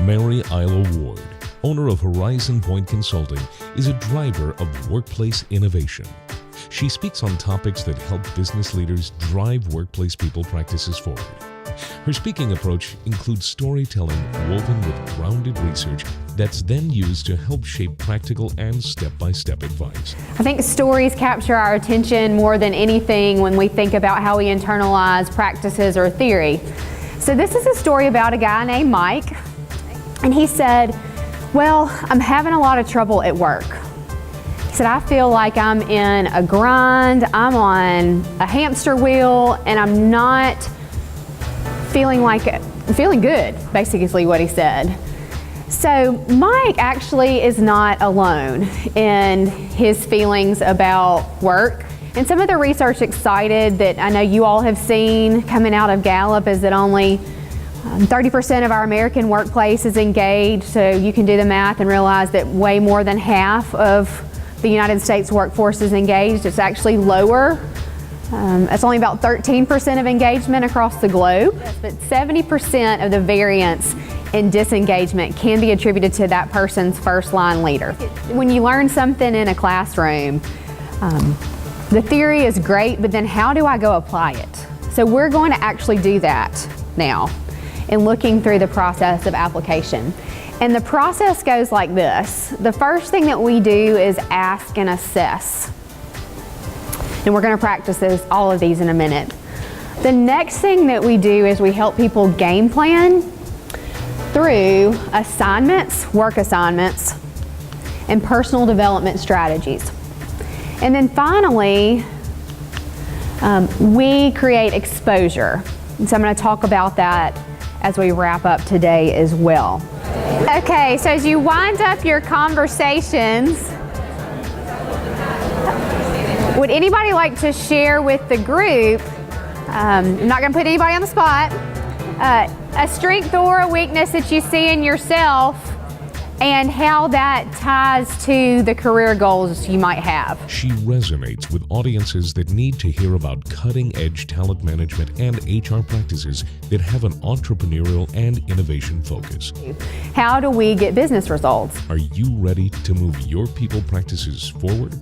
Mary Isla Ward, owner of Horizon Point Consulting, is a driver of workplace innovation. She speaks on topics that help business leaders drive workplace people practices forward. Her speaking approach includes storytelling woven with grounded research that's then used to help shape practical and step-by-step advice. I think stories capture our attention more than anything when we think about how we internalize practices or theory. So this is a story about a guy named Mike, and he said, well, I'm having a lot of trouble at work. He said, I feel like I'm in a grind, I'm on a hamster wheel, and I'm not feeling good, basically what he said. So Mike actually is not alone in his feelings about work. And some of the research cited that I know you all have seen coming out of Gallup is that only 30% of our American workplace is engaged. So you can do the math and realize that way more than half of the United States workforce is engaged. It's actually lower. It's only about 13% of engagement across the globe, but 70% of the variance in disengagement can be attributed to that person's first line leader. When you learn something in a classroom, the theory is great, but then how do I go apply it? So we're going to actually do that now in looking through the process of application. And the process goes like this. The first thing that we do is ask and assess. And we're going to practice all of these in a minute. The next thing that we do is we help people game plan through assignments, work assignments, and personal development strategies. And then finally, we create exposure. And so I'm going to talk about that as we wrap up today as well. Okay, so as you wind up your conversations, would anybody like to share with the group, I'm not going to put anybody on the spot, a strength or a weakness that you see in yourself and how that ties to the career goals you might have? She resonates with audiences that need to hear about cutting-edge talent management and HR practices that have an entrepreneurial and innovation focus. How do we get business results? Are you ready to move your people practices forward?